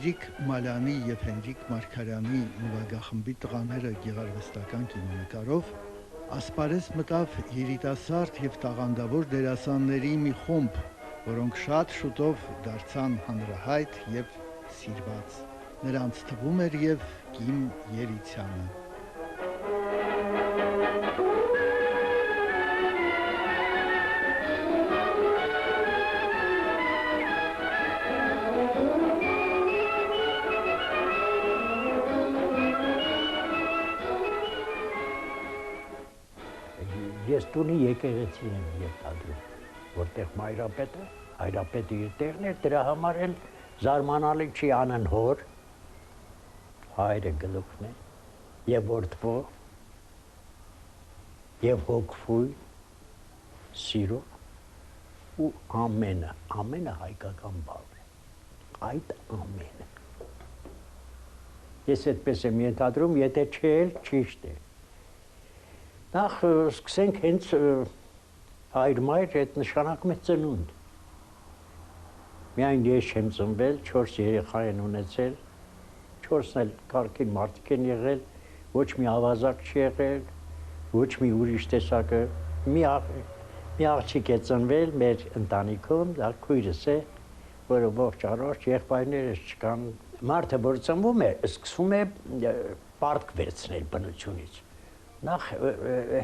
Հենրիկ Մալյանի և Հենրիկ Մարգարյանի նվագախմբի տղաները գեղարվեստական կինոնկարով ասպարեզ մտավ երիտասարդ և տաղանդավոր դերասանների մի խումբ, որոնք շատ շուտով դարձան հանրահայտ և սիրված։ Նրանց թվում էր և Կիմ Երիցյանը։ Ես տունի եկեղեցի եմ ենթադրում, որտեղ մայրապետը, հայրապետը իր տեղն էր, դրա համար էլ զարմանալի չի անեն հոր, հայրը գլուխն է, և որդվո, և հոգվույն, սիրով ու ամենը հայկական բավ է, այդ ամենը։ Ես այդպես եմ ենթադրում, եթե չէ էլ ճիշտ է։ Նախ սկսենք հենց հայր-մայր, այդ նշանակում է ծնունդ։ Միայն ես չեմ ծնվել, 4 երեխա են ունեցել, 4-ն էլ կարգին մարդիկ են եղել, ոչ մի ավազակ չի եղել, ոչ մի ուրիշ տեսակը։ Մի աղջիկ է ծնվել մեր ընտանիքում, դա քույրս է, որը ողջ առողջ, եղբայրներս չկան։ Մարդը, որ ծնվում է, սկսում է պարտք վերցնել բնությունից։ Նախ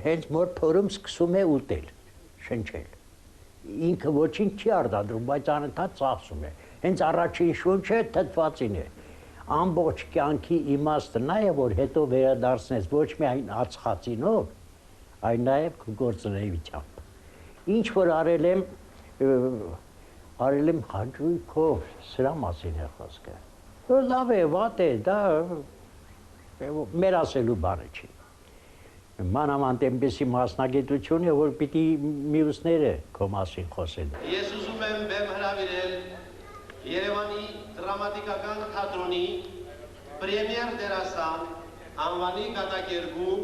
հենց մոր փորում սկսում է ուտել, շնչել։ Ինքը ոչինչ չի արտադրում, բայց անընդհատ ծախսում է։ Հենց առաջին շունչը թթվածին է։ Ամբողջ կյանքի իմաստը նա է, որ հետո վերադարձնես ոչ միայն ածխածինով, այլ նաև գործունեությամբ։ Ինչ որ արել եմ հաճույքով, սրա մասին է խոսքը։ Լավ է, վատ է, դա մեր ասելու բանը չի։ Մանավանդ այնպեսի մասնագիտություն է, որ պիտի մյուսները քո մասին խոսեն։ Ես ուզում եմ բեմ հրավիրել Երևանի դրամատիկական թատրոնի պրեմիեր դերասան անվանի կատակերգում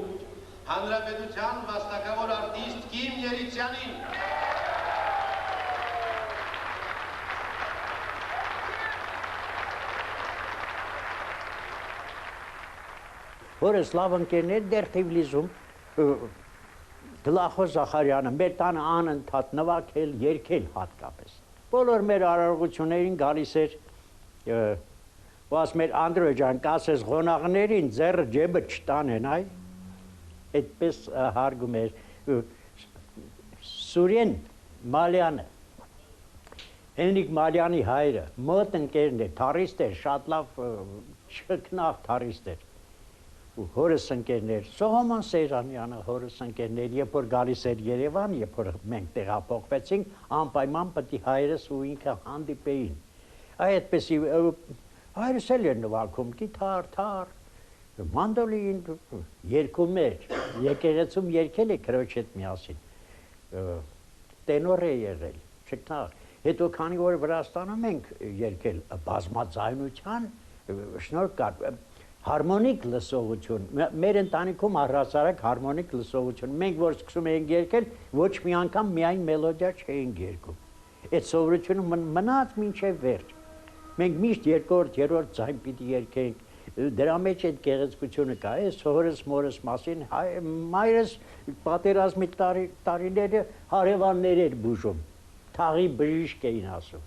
հանրապետության վաստակավոր արտիստ Կիմ Երիցյանին։ Որս լավ ընկերներ դեռ Թիֆլիսում Գլախոս Զախարյանը մեր տանը անընդհատ նվագել, երգել հատկապես։ Բոլոր մեր արարողություններին գալիս էր ու ասում էր Անդրեյ ջան, կասես ղոնաղներին ձեռը ջեբը չտանեն, այ այդպես հարգում էր Սուրեն Մալյանը, Հենրիկ Մալյանի հայրը, մոտ ընկերն էր, թառիստ էր, շատ լավ չքնաղ թառիստ էր։ Հորս ընկերներ, Սողոմոն Սեյրանյանը, հորս ընկերներ, երբ որ գալիս էր Երևան, երբ որ մենք տեղափոխվեցինք, անպայման պետք է հայրս ու ինքը հանդիպեին։ Այդպեսի հայրս էլ էր նվագում, գիտար, թառ, մանդոլին, երգում էր, եկեղեցում երգել է քրոջ հետ միասին, տենոր է եղել, չքնաղ։ Հետո քանի որ Վրաստանում ենք երգել բազմաձայնության, շնորհք կար, հարմոնիկ լսողություն, մեր ընտանիքում առհասարակ հարմոնիկ լսողություն, մենք որ սկսում էինք երգել, ոչ մի անգամ միայն մելոդիա չէինք երգում, այդ սովորությունը մնաց մինչև վերջ, մենք միշտ երկրորդ, երրորդ ձայն պիտի երգենք, դրա մեջ այդ գեղեցկությունը կա, այս հորս մորս մասին, մայրս պատերազմի տարիները հարևաններ էր բուժում, թաղի բժիշկ էին ասում։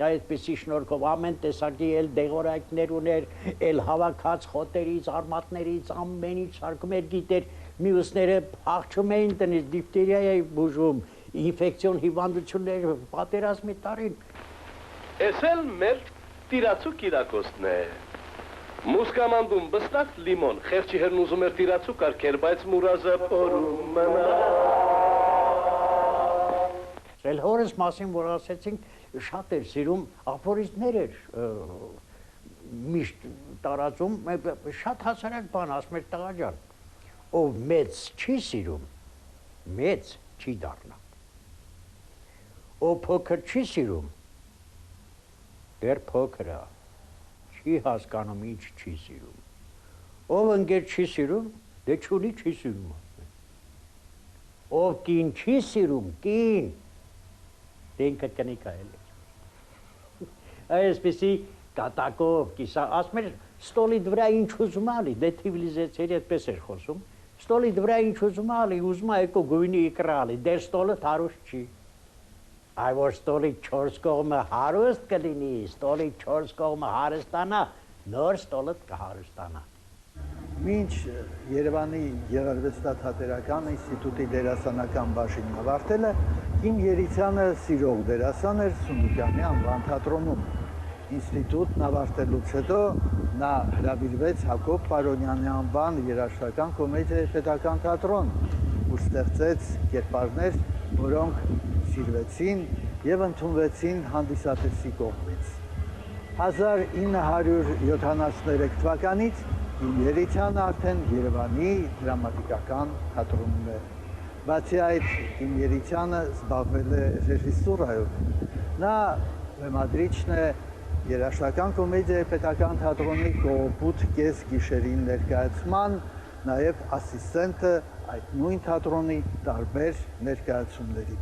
Այդպիսի շնորհքով ամեն տեսակի էլ դեղորայքներ ուներ, էլ հավաքած խոտերից, արմատներից, ամենից սարքում էր գիտեր, մյուսները փախչում էին տնից, դիֆթերիա էի բուժում, ինֆեկցիոն հիվանդություններ, պատերազմի տարին։ Էս էլ մեր տիրացու Կիրակոսն է։ Մուսկամանդում բստակ լիմոն, խեղճի հերն ուզում էր տիրացու կարգեր, բայց մուրազը պորում մնա։ Էլ հորս մասին, որ ասեցինք, շատ էր սիրում, ափորիզներ էր միշտ տարածում, շատ հասարակ բան, ասում էր տղա ջան, ով մեծ չի սիրում, մեծ չի դառնա, ով փոքր չի սիրում, դեռ փոքր է, չի հասկանում ինչ չի սիրում, ով ընկեր չի սիրում, դե չունի չի սիրում, ով կին չի սիրում, կին, դե ինքը կնիկա էլ է։ Այսպիսի կատակով, կիսա, ասում էր ստոլի վրա ինչ ուզում ալի, դե թիվիլիզացիայի այդպես էր խոսում։ Ստոլի վրա ինչ ուզում ալի, ուզում եկո գույնի իկրալի, դեր ստոլը հարուստ չի։ Այ որ ստոլի 4 կողմը հարուստ կլինի, ստոլի 4 կողմը հարստանա, նոր ստոլը կհարստանա։ Մինչ Երևանի Գեղարվեստաթատերական ինստիտուտի դերասանական բաժինն ավարտելը, Կիմ Երիցյանը սիրող դերասան էր Սունդուկյանի անվան թատրոնում։ Ինստիտուտն ավարտելուց հետո նա հրավիրվեց Հակոբ Պարոնյանի անվան երաժշտական կոմեդիայի պետական թատրոն, ուր ստեղծեց կերպարներ, որոնք սիրվեցին եւ ընդունվեցին հանդիսատեսի կողմից։ 1973 թվականից Կիմ Երիցյանը արդեն Երևանի դրամատիկական թատրոնում է։ Բացի այդ, Կիմ Երիցյանը զբաղվել է ռեժիսուրայով։ Նա բեմադրիչն է երաժշտական կոմեդիայի պետական թատրոնի կողոպուտ կես գիշերին ներկայացման, նաև ասիստենտը այդ նույն թատրոնի տարբեր ներկայացումների։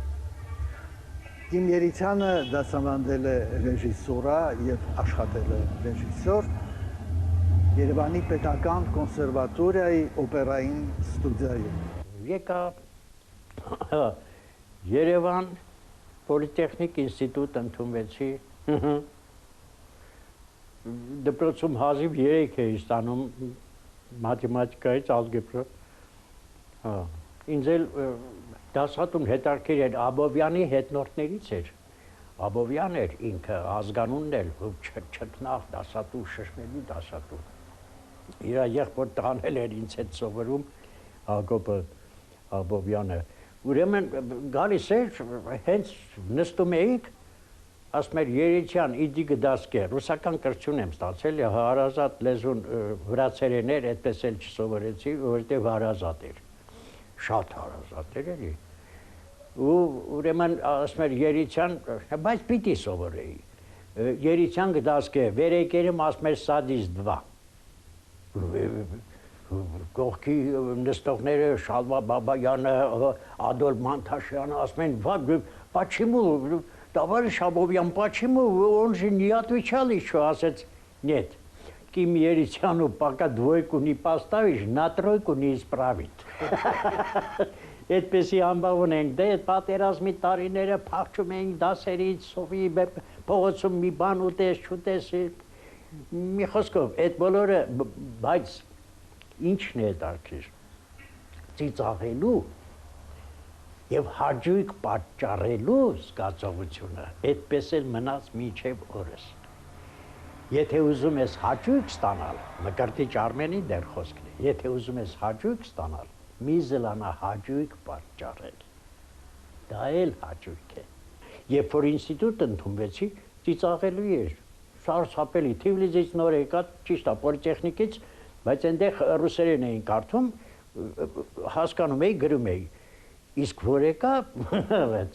Կիմ Երիցյանը դասավանդել է ռեժիսուրա եւ աշխատել է ռեժիսոր Երևանի պետական կոնսերվատորիայի օպերային ստուդիայում։ Եկա Երևան Պոլիտեխնիկ ինստիտուտ ընդունվեցի։ Դպրոցում հազիվ 3 էի ստանում մաթեմատիկայից ալգեբրա։ Ինձ էլ դասատուն հետաքրքիր էր Աբովյանի հետնորդներից էր։ Աբովյան էր ինքը ազգանունն էլ չքնաղ դասատու, շշմելի դասատու։ Իր եղբոր տանել էր ինձ հետ սովորում Հակոբը Աբովյանը։ Ուրեմն գալիս էր, հենց նստում էինք, ասում էր Երիցյան, իդի գդասկե, ռուսական կրթություն եմ ստացել, հարազատ լեզուն վրացերեն էր, այդպես էլ չսովորեցի, որովհետև հարազատ էր, շատ հարազատ էր էլի։ Ու ուրեմն ասում էր Երիցյան, բայց պիտի սովորեի։ Երիցյան գդասկե, վերեկերում ասում էր սադիս 2։ Կողքի նստողները Շալվա Բաբայանը, Ադոլ Մանթաշյանը ասում են, почему, товарищ Абովյան, почему он же не отвечал еще, ասեց, нет, Ким Երիցյանը пока двойку не поставишь, на тройку не исправит։ Այդպեսի ամբավ ունենք, դե այդ պատերազմի տարիները փախչում էինք դասերից, սովի փողոցում մի բան ուտես, չուտես, մի խոսքով, այդ բոլորը, բայց ինչն է հետաքրքիր, ծիծաղելու եւ հաճույք պատճառելու զգացողությունը, այդպես էլ մնաց մինչեւ օրս։ Եթե ուզում ես հաճույք ստանալ, Մկրտիչ Արմենի դեր խոսքն է, եթե ուզում ես հաճույք ստանալ, մի զլանա հաճույք պատճառել։ Դա էլ հաճույք է։ Երբ որ ինստիտուտ ընդունվեցի, ծիծաղելու էր, սարսափելի, Թիվլիսից նոր եկա, ճիշտ է, պոլիտեխնիկից, բայց այնտեղ ռուսերեն էին կարդում, հասկանում էի, գրում էի։ Իսկ որ եկա,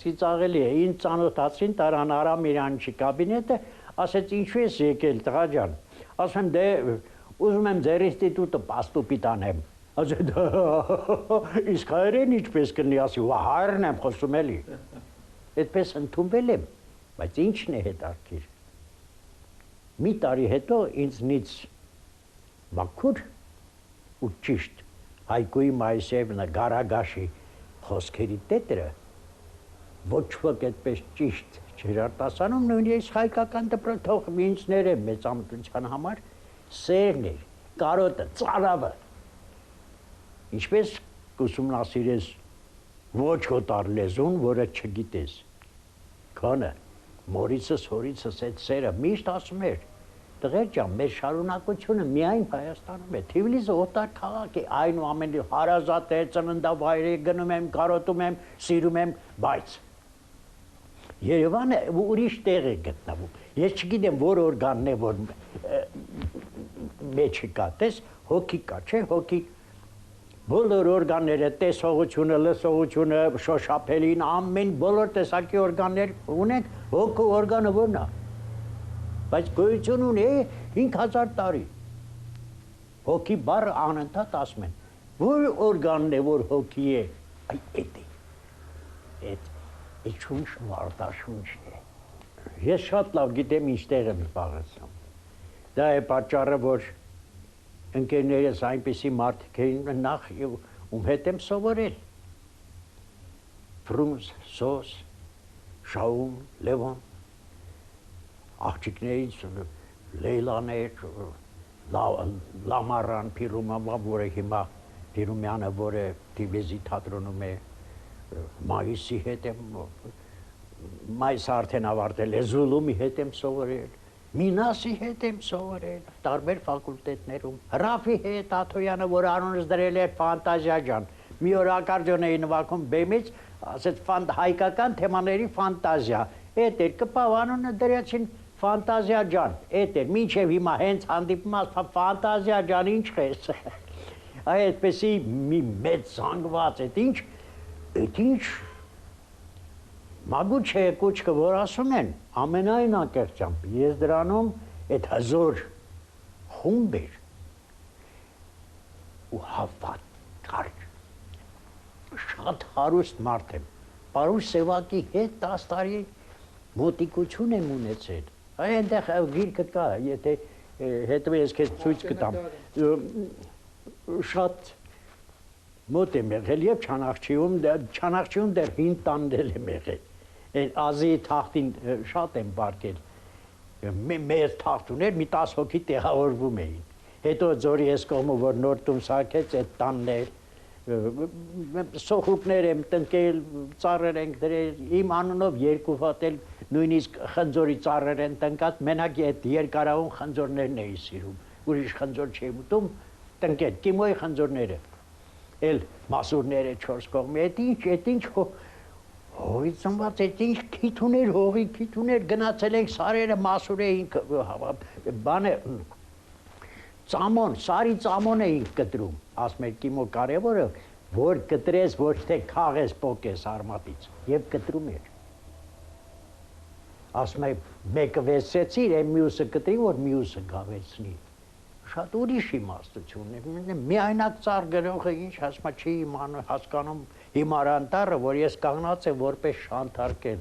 ծիծաղելի է, ինձ ծանոթացրին, տարան Արամ Իրանչի կաբինետը, ասեց ինչու ես եկել տղա ջան, ասում եմ դե ուզում եմ ձեր ինստիտուտը պաստուպի տանեմ, ասեց իսկ հայերեն ինչպես կլինի, ասի հայերեն եմ խոսում էլի, այդպես ընդունվել եմ, բայց ինչն է հետաքրքիր, մի տարի հետո ինձնից մաքուր ու ճիշտ Հայկոյի Մայիսեևնա Գարագաշի խոսքերի տետրը ոչ ոք այդպես ճիշտ չէր արտասանում, նույնիսկ հայկական դպրոց թող ինձ ներեմ մեծամտության համար սերն էր, կարոտը, ծարավը։ Ինչպես կուսումնասիրես ոչ հոտար լեզուն, որը չգիտես։ Քանը մորիցս, հորիցս այդ սերը միշտ ասում էր, տղեր ջան, մեր շարունակությունը միայն Հայաստանում է։ Թիվլիսը օտար քաղաք է, այնուամենայնիվ հարազատ է, ծննդավայր է, գնում եմ, կարոտում եմ, սիրում եմ, բայց Երևանը ուրիշ տեղ է գտնվում։ Ես չգիտեմ, որ օրգանն է, որ մեջը կա, տես, հոգի կա, չէ, հոգի։ Բոլոր օրգանները, տեսողությունը, լսողությունը, շոշափելին, ամեն բոլոր տեսակի օրգաններ ունենք, հոգու օրգանը որն է։ Բայց գոյություն ունի 5000 տարի։ Հոգի բառը անընդհատ ասում են։ Որ օրգանն է, որ հոգի է, այ էդ է։ Այդ շունչն ու արտաշունչն է։ Ես շատ լավ գիտեմ ինչտեղ եմ զբաղեցնում։ Դա է պատճառը, որ ընկերներս այնպիսի մարդիկ էին նախ ում հետ եմ սովորել։ Ֆրունզ, Սոս, Շաուն, Լևոն, աղջիկներից Լեյլաներ, Լամարան, Փիրումամա, որը հիմա Փիրումյանը, որը Թիվեզի թատրոնում է, Մայիսի հետ եմ, Մայիսը արդեն ավարտել է, Զուլումի հետ եմ սովորել, Մինասի հետ եմ սովորել, տարբեր ֆակուլտետներում, Հրաֆի հետ, Աթոյանը, որ անունս դրել է Ֆանտազիա ջան, մի օր ակարդեոն էի նվագում բեմից, ասեց հայկական թեմաների ֆանտազիա, էդ էր կպավ անունը դրեցին Ֆանտազիա ջան, էդ էր, մինչև հիմա հենց հանդիպում ասում Ֆանտազիա ջան, ինչ ես, այդպեսի մի մեծ զանգված, էդ ինչ, մագուչ է կուչկը, որ ասում են, ամենայն անկեղծությամբ, ես դրանում էդ հզոր խումբ էր ու հավատ կարճ, շատ հարուստ մարդ եմ, Պարուշ Սևակի հետ 10 տարի մոտիկություն եմ ունեցել, այնտեղ գիրքը կա, եթե հետո ես քեզ ցույց կտամ, շատ մոտ եմ եղել եւ Չանախչիում դեռ 5 տաններ եմ եղել, այն Ազիի թախտին շատ եմ բարկել, մեծ թախտ ուներ, մի 10 հոգի տեղավորվում էին, հետո Ձորի այս կողմը, որ նոր տուն սարքեց, այդ տաններ, սոխուկներ եմ տնկել, ծառեր ենք դրել, իմ անունով 2 հատ էլ նույնիսկ խնձորի ծառեր են տնկած, մենակ այդ երկարավուն խնձորներն էի սիրում, ուրիշ խնձոր չէի ուտում, տնկել, Կիմոյի խնձորները, էլ մասուրները 4 կողմի, այդ ինչ հողից ծնված, այդ ինչ քիթուներ, հողի քիթուներ, գնացել ենք սարերը, մասուր էինք, բանը, ծամոն, սարի ծամոն էինք կտրում, ասում էր Կիմո կարևորը, որ կտրես, ոչ թե քաղես պոկես արմատից, և կտրում էր։ Ասում է, մեկը վեցեցիր, այն մյուսը կտրի, որ մյուսը գավեցնի։ Շատ ուրիշ իմաստություն է, միայնակ ծառ գրողը ինչ ասում է, չի հասկանում հիմարանտարը, որ ես կանգնած եմ որպես շանթարկել,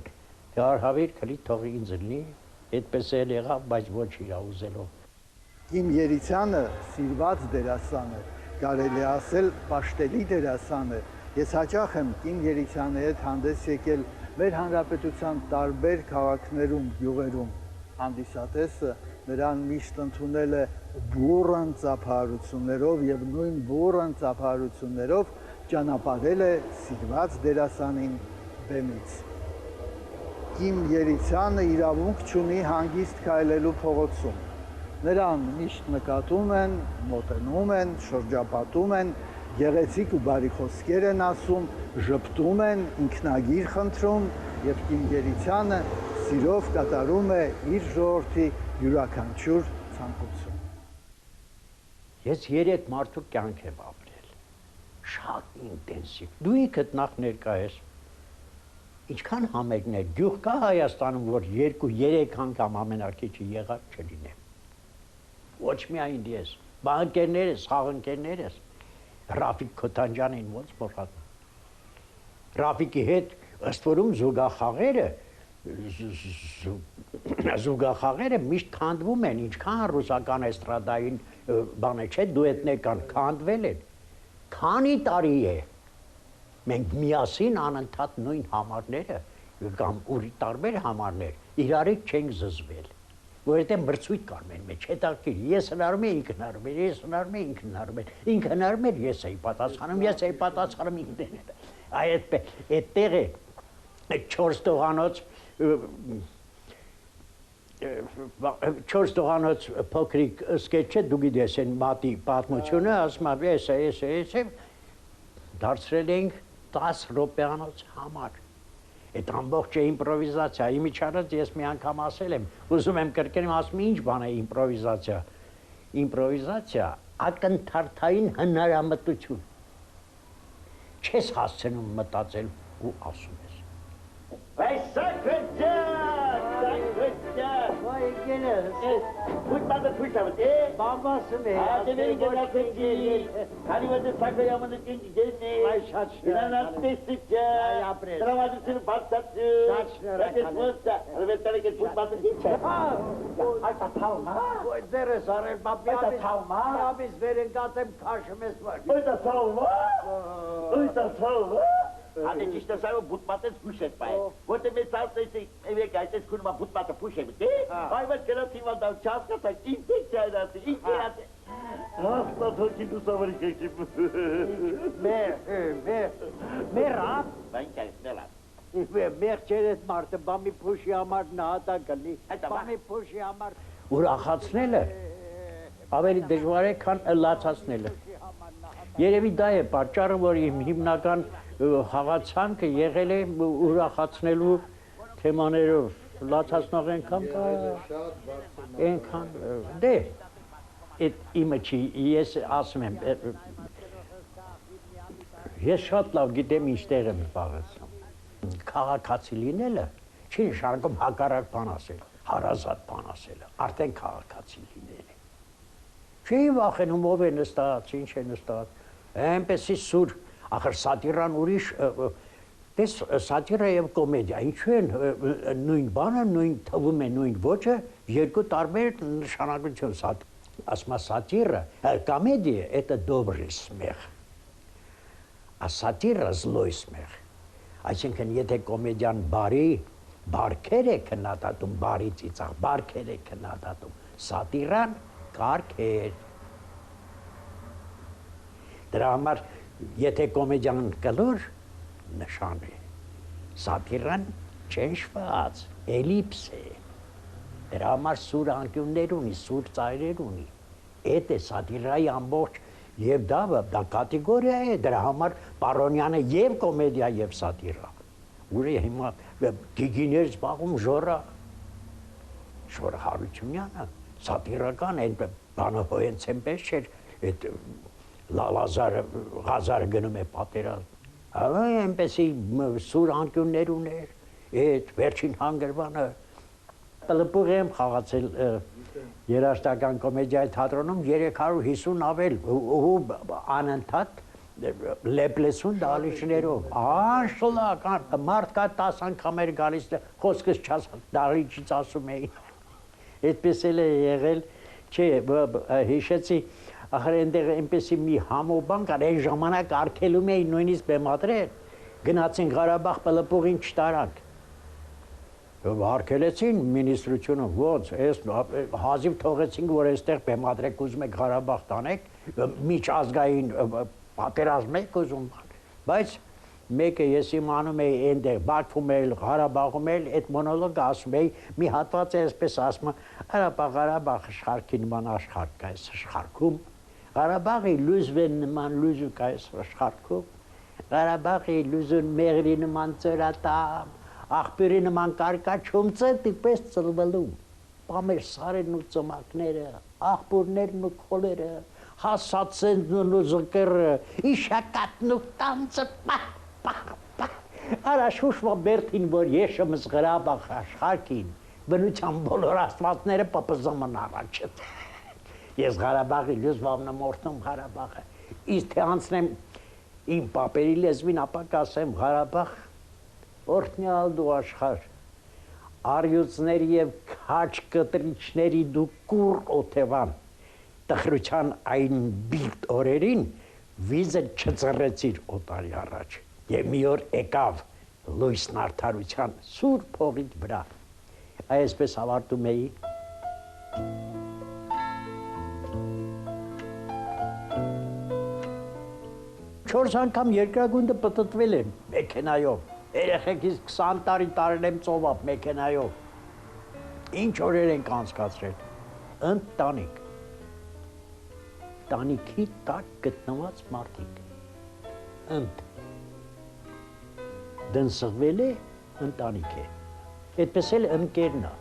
թե արհավիր քլի թող ինձ լինի, այդպես էլ եղավ, բայց ոչ իրա ուզելով։ Կիմ Երիցյանը սիրված դերասան է, կարելի է ասել պաշտելի դերասան է։ Ես հաճախ եմ Կիմ Երիցյանի հետ հանդես եկել մեր հանրապետության տարբեր քաղաքներում, գյուղերում։ Հանդիսատեսը նրան միշտ ընդունել է բուռն ծափահարություններով եւ նույն բուռն ծափահարություններով ճանապարհել է սիրված դերասանին բեմից։ Կիմ Երիցյանը իրավունք չունի հանգիստ քայլելու փողոցում։ Նրան միշտ նկատում են, մոտենում են, շրջապատում են, գեղեցիկ ու բարի խոսքեր են ասում, ժպտում են, ինքնագիր խնդրում եւ Կիմ Երիցյանը սիրով կատարում է իր ժողովրդի յուրաքանչյուր ցանկություն։ Ես 3 մարդու կյանք եմ ապրել, շատ ինտենսիվ, դու ինքդ նախ ներկա ես, ինչքան համերգներ, գյուղ կա Հայաստանում, որ 2-3 անգամ ամենակիչը եղած չլինեմ, ոչ միայն ես, բանկերներս, խաղընկերներս, Ռաֆիկ Քոթանջյանին ոնց մոռանում, Ռաֆիկի հետ ըստ որում զուգախաղերը միշտ քանդվում են, ինչքան ռուսական էստրադային բանը չէ, դուետներ կան, քանդվել են, քանի տարի է, մենք միասին անընդհատ նույն համարները կամ ուրի տարբեր համարներ իրարից չենք զզվել, որովհետև մրցույթ կար մեր մեջ, հետաքրքիր, ես հնարում եմ, ինքը հնարում էր, ես հնարում եմ, ինքը հնարում էր, ինքը հնարում էր, ես էի պատասխանում, ես էի պատասխանում ինքն էր, այդտեղ է, այդ 4 տողանոց փոքրիկ սկեթչը, դու գիտես են մատի պատմությունը, ասում եմ, ես դարձրել էինք 10 րոպեանոց համար, այդ ամբողջ է իմպրովիզացիա, իմիջիայլոց ես մի անգամ ասել եմ, ուզում եմ կրկնել, ասում եմ, ինչ բան է իմպրովիզացիա, իմպրովիզացիա ակնթարթային հնարամտություն, չես հասցնում մտածել ու ասում ես։ Բայց սակրտյա, վայ Futbolda kuşamız, Babası ne? Adem'in genellikle Kanivada Sakayamı'nın genci, Ay şaşırır. İnanat destekçe, yapres. Travadısını patlattı, Şaşırır. Yakışmazsa, Hırvetler'e git futbolda geçer. Ayta tavma, Dere sarı babya Ayta biz. tavma, Ya biz verin katım karşımız var. Ayta tavma, Ayta tavma. Hadi işte sana futbolda kuş etmeyi. Gote mesafte eve gelses kurma futbolda kuş etmeyi. Hayvan kreativaldan çaskatak, intek çaynası, intek. Asla Türkiye'nin savarı kekim. Merat. Ben kendisine lan. Մեղջերդ մարդը բամի փոշի համար նահատակ կլի, Հետո բամի փոշի համար ուրախացնելը ավելի դժվար է, քան լացացնելը։ Երևի դա է պատճառը, որ իմ հիմնական խաղացանքը եղել է ուրախացնելու թեմաներով, լացացնող այնքան դե այդ իմը չի, ես ասում եմ, ես շատ լավ գիտեմ ինչտեղ եմ պաղացնում։ Քաղաքացի լինելը չի նշանակում հակառակ բան ասել, հարազատ բան ասելը, արդեն քաղաքացի լինել է։ Չի վախենում ով է նստած, ինչ է նստած, այնպեսի սուր, ախր սատիրան ուրիշ, դες սատիրա եւ կոմեդիա, ինչու են նույն բանը, նույն թվում է նույն ոճը, երկու տարբեր նշանակություն ասում է սատիրը, կոմեդիա это добрый смех, а сатира злой смех։ Այսինքն եթե կոմեդիան բարի, բարքեր է քննադատում, բարի ծիծաղ, բարքեր է քննադատում, սատիրան կարգեր։ Դրա համար եթե կոմեդիան կլոր նշան է, սատիրան չեշված, էլիպս է։ Դրա համար սուր անկյուններ ունի, սուր ծայրեր ունի։ Էդ է սատիրայի ամբողջ Եվ դա կատեգորիա է, դրա համար Պարոնյանը եւ կոմեդիա եւ սատիրա։ Ուր է հիմա գիգիներ զբաղում Ժորա Հարությունյանը, սատիրական այն բանը հոյենց այնպես չէր, այդ Ղազարը գնում է պատերազմ։ Այնպեսի սուր անկյուններ ուներ, այդ վերջին հանգրվանը Տլպուղ եմ խաղացել երաժշտական կոմեդիայի թատրոնում 350 ավել ու անընդհատ լեփլեսուն դալիճներով անշլական մարդ կա 10 անգամ էր գալիս խոսքս չաս դալիճից ասում էի այդպես էլ է եղել չէ հիշեցի ախր այնտեղ այնպեսի մի համոբան կար այն ժամանակ արգելում էին նույնիսկ բեմադրել գնացին Ղարաբաղ Պլպուղին չտարանք Հարկելեցին մինիստրությունը ոնց, հազիվ թողեցինք, որ այստեղ բեմադրեք ուզում եք Ղարաբաղ տանեք, միջազգային պատերազմ եք ուզում, բայց մեկը ես իմանում էի այնտեղ Բաքվում էլ, Ղարաբաղում էլ, այդ մոնոլոգը ասում էի, մի հատված է այսպես ասում, Ղարաբաղ աշխարհքի նման աշխարհ կա այս աշխարհում, Ղարաբաղի լուզվեն նման լուզու կա այս աշխարհում, Ղարաբաղի լուզուն մեղրի նման ծորատամ Աղբյուրի նման կարկաչումցը տիպես ծլվելու, պամեր սարերն ու ծմակները, աղբուրներն ու քոլերը, հասացենն ու զկերը, իշակատն ու տանցը, Արաշուշվա բերթին, որ եշմս Ղարաբաղ աշխարհքին, բնության բոլոր աստվածները պպզոմն առաջը։ Ես Ղարաբաղի լյուզվավն եմ օրհնում Ղարաբաղը, իսկ թե անցնեմ իմ պապերի լեզվին, ապա կասեմ Ղարաբաղ Օրհնյալ դու աշխարհ, արյուծների և քաջ կտրիչների դու կուռ օթևան, տխրության այն բիլտ օրերին վիզը չծռեցիր օտարի առաջ, և մի օր եկավ լույսն արդարության սուր փողից վրա, այսպես ավարտում էի։ 4 անգամ երկրագունդը պտտվել եմ մեքենայով, երեխեքից 20 տարի տարել եմ ծովափ մեքենայով, ինչ օրեր ենք անցկացրել, ընտանիք, տանիքի տակ գտնված մարդիկ, դնսղվել է, ընտանիք է, այդպես էլ ընկերն է,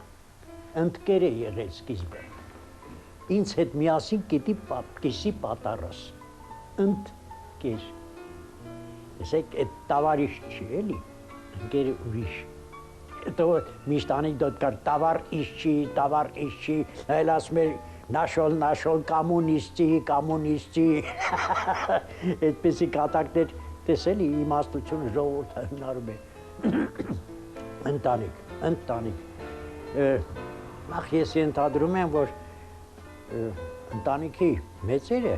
ընկեր է եղել սկիզբը, ինձ հետ միասին կիսի պատարս, ընկեր, եսեք այդ տավարիշ չի էլի, ընկերը ուրիշ, Հետո միշտ անեկդոտ կար, տավար իշչի, այլ ասում էր նաշոլ կոմունիստի, այդպեսի կատակներ տեսել իմաստությունը ժողովուրդը հնարում է։ Ընտանիք։ Նախ ես ենթադրում եմ, որ ընտանիքի մեծերը,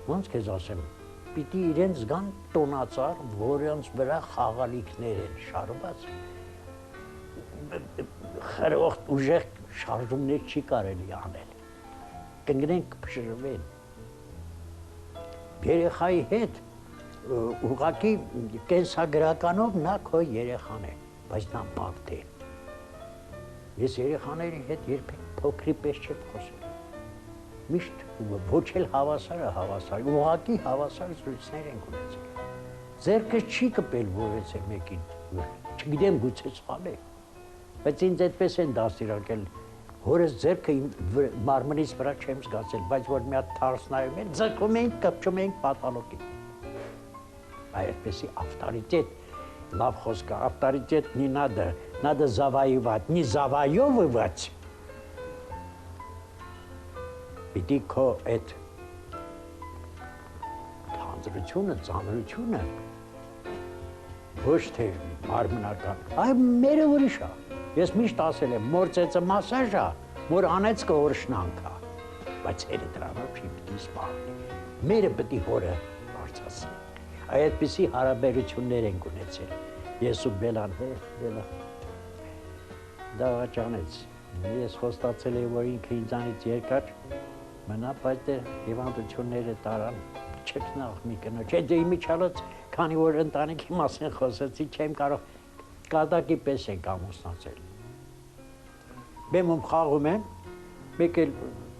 ոնց քեզ ասեմ, պիտի իրենց զգան տոնածառ, որոնց վրա խաղալիքներ են շարված։ Խրոխտ ուժեղ շարժումներ չի կարելի անել։ Կընկնենք կփշրվեն։ Երեխայի հետ ուղղակի կենսագրականով նա քո երեխան է, բայց նա մարդ է։ Ես երեխաների հետ երբեք փոքրի պես չեմ խոսել։ Միշտ ոչ էլ հավասար, ուղղակի հավասար զրույցներ ենք ունեցել։ Ձեռքս չի կպել որևէ մեկին, չգիտեմ գուցե սխալ է, բայց ինձ այդպես են դաստիարակել, հորս ձեռքը մարմնից վրա չեմ զգացել, բայց որ մի հատ թարս նայում են, ձգում ենք, կպչում ենք պատալոկին։ Այդպեսի ավտորիտետ, լավ խոսք է, ավտորիտետ не надо завоевать, не завоевывать։ Պիտի քո այդ թանձրությունը, ծանրությունը ոչ թե մարմնական, այլ մերը ուրիշ է։ Ես միշտ ասել եմ, մոր ծեծը մասաժ է, մոր անեծքը օրշնանք է, բայց հերը դրանով չի պիտի սպառնի, մերը պիտի հորը բարձրացնի։ Այդպիսի հարաբերություններ ենք ունեցել, ես ու Բելան, Բելա, դա ճանեց, ես խոստացել եմ, որ ինքը ինձանից երկար մնա, բայց հիվանդությունները տարան, չեք նախ մի կնոջ, այդ իմիջալոց, քանի որ ընտանիքի մասին խոսեցի, չեմ կարող կատակի պես ենք ամուսնացել։ Բեմում խաղում եմ, մեկ էլ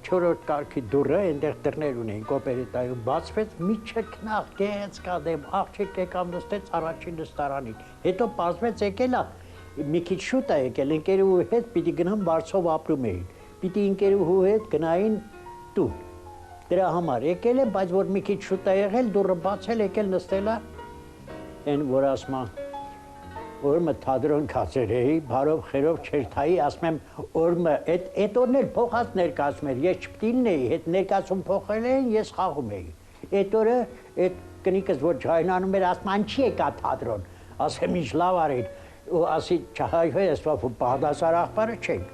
4-րդ կարգի դուռը, այնտեղ դռներ ունեին օպերետայում, բացվեց, մի չքնաղ, գեղեցկադեմ, աղջիկ եկավ նստեց առաջին նստարանին, հետո պարզվեց եկել է, մի քիչ շուտ է եկել, ընկերուհու հետ պիտի գնամ Վարշավ ապրում էին, պիտի ընկերուհու հետ գնային տուն, դրա համար եկել է, բայց որ մի քիչ շուտ է եղել, դուռը բացել, եկել նստել է, այն որ ասում է, օրմը թադրոն կացեր էի, բարով խերով չերթայի, ասում եմ, օրմը, այդ օրն էլ փոխած ներկացում էր, ես չպտիլն էի, հետ ներկացում փոխել էին, ես խաղում էի, այդ օրը, այդ կնիկս, որ ջայնանում էր, ասում անչի եկա թադրոն, ասեմ ինչ լավ արին, ու ասի չահայհոյ ես, որ պահդասար աղբարը չենք,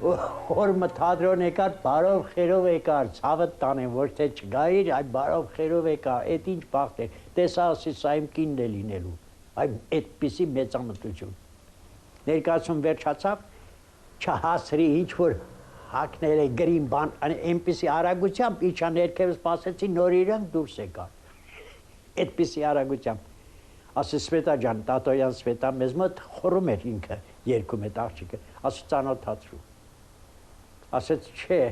օրմը թադրոն եկար, բարով խերով եկար, ցավը տանեմ, ոչ թե չգայիր, այ բարով խերով եկա, այդ ինչ բախտ էր, տեսա ասի սա իմ կինն է լինելու, այ այդպիսի մեծամտություն։ Ներկայացում վերջացավ, չհասրի ինչ որ հակնել է գրին բան, այնպիսի արագությամբ իջա ներքևս սպասեցի նոր իրենք դուրս եկա։ Այդպիսի արագությամբ։ Ասի Սվետա ջան, Տատոյան Սվետա մեզ մոտ խորում էր ինքը, երկում այդ աղջիկը, ասի ծանոթացրու։ Ասեց չէ,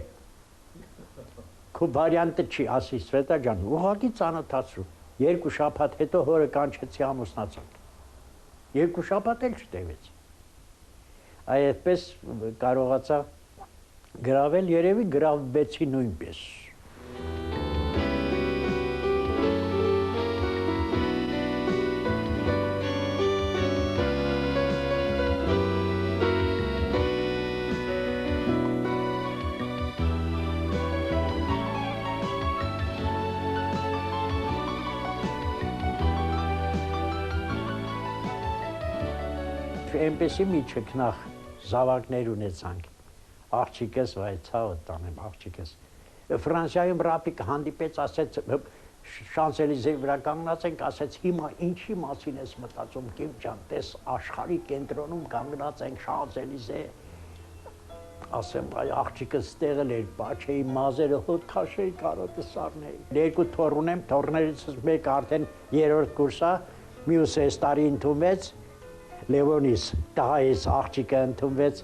քո վարիանտը չի, ասի Սվետա ջան, ուղղակի ծանոթացրու։ 2 շաբաթ հետո հորը կանչեցի ամուսնացանք։ 2 շաբաթ էլ չտևեց։ Այդպես կարողացա գրավել, երևի գրավվեցի նույնպես։ Այնպեսի մի չքնաղ զավակներ ունեցանք, աղջիկս, վայ ցավը տանեմ, աղջիկս, Ֆրանսիայում Ռապիկ հանդիպեց, ասեց, Շանզելիզեի վրա կանգնած ենք, ասեց, հիմա ինչի մասին ես մտածում, Կիմ ջան, տես աշխարհի կենտրոնում կանգնած ենք Շանզելիզե, ասեմ, այ աղջիկս տեղել էր, բաչեի մազերը հոտ քաշեի, կարոտը սառնեի, 2 թոռ ունեմ, թոռներից մեկ արդեն 3-րդ կուրս է, մյուսը այս տարի ընդունվեց, Լևոնիս, տղայիս աղջիկը ընդունվեց,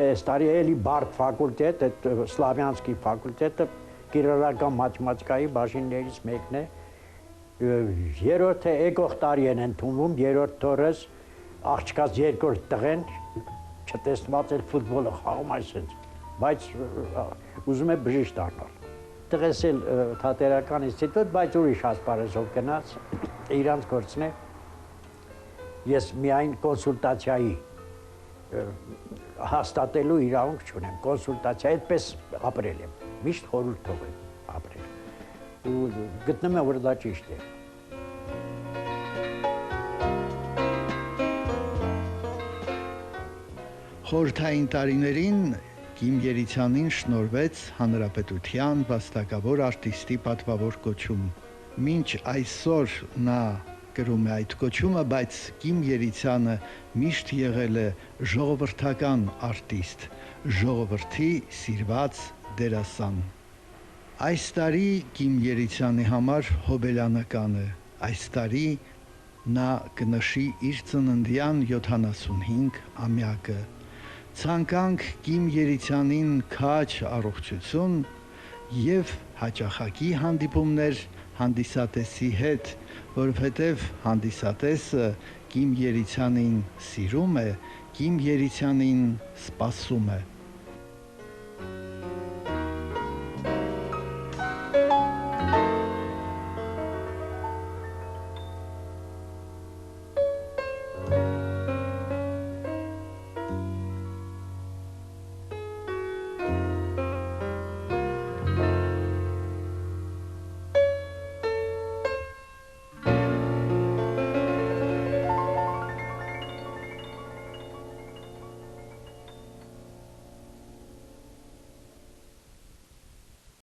այս տարի էլի բարդ ֆակուլտետ, այդ Սլավյանսկի ֆակուլտետը, կիրառական մաթեմատիկայի բաժիններից մեկն է, 3-րդը եկող տարի են ընդունվում, 3-րդ թոռս, աղջկաց 2-րդ տղեն, չտեսնված էլ ֆուտբոլը խաղում այսպես, բայց ուզում է բժիշկ դառնալ։ Տղես էլ թատերական ինստիտուտ, բայց ուրիշ ասպարեզով գնաց, իրանց գործն է, ես միայն կոնսուլտացիայի հաստատելու իրավունք չունեմ, կոնսուլտացիա այդպես ապրել եմ, միշտ խորհուրդ թողել ապրել։ Ու գտնում եմ, որ դա ճիշտ է։ Խորհրդային տարիներին Կիմ Երիցյանին շնորհվեց հանրապետության վաստակավոր արտիստի պատվավոր կոչում։ Մինչ այսօր նա կրում է այդ կոչումը, բայց Կիմ Երիցյանը միշտ եղել է ժողովրդական արտիստ, ժողովրդի սիրված դերասան։ Այս տարի Կիմ Երիցյանի համար հոբելյանական է։ Այս տարի նա կնշի իր ծննդյան 75-ամյակը։ Ցանկանք Կիմ Երիցյանին քաջ առողջություն եւ հաճախակի հանդիպումներ հանդիսատեսի հետ, որովհետև հանդիսատեսը Կիմ Երիցյանին սիրում է, Կիմ Երիցյանին սպասում է։